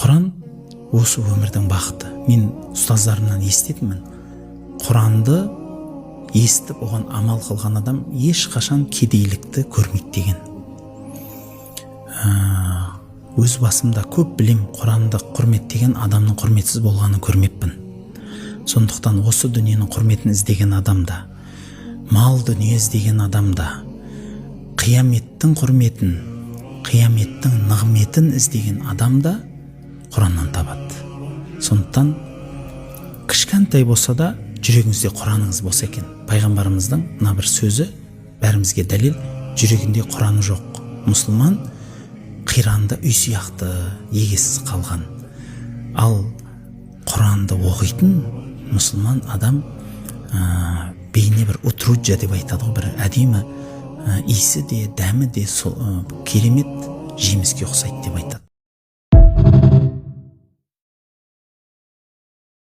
Құран осы өмірдің бақыты. Мен ұстаздарымнан еститінмін. Құранды естіп оған амал қылған адам ешқашан кедейлікті көрмейді деген. Өз басымда көп білем, Құранды құрметтеген адамның құрметсіз болғанын көрмеппін. Сондықтан осы дүниенің құрметін іздеген адамда, мал дүние іздеген адамда, қияметтің құрметін, қияметтің нығметін іздеген адамда Құраннан табады. Сондықтан кішкентай болса да жүрегіңізде Құраныңыз болса екен. Пайғамбарымыздың мына бір сөзі бәрімізге дәлел. Жүрегінде Құраны жоқ мұсылман қиранды үй сияқты егесіз қалған. Ал Құранды оқитын мұсылман адам бейне бір утруджа деп айтады ғой, бір әдемі иісі де дәмі де керемет жеміске ұқсайды деп айтады.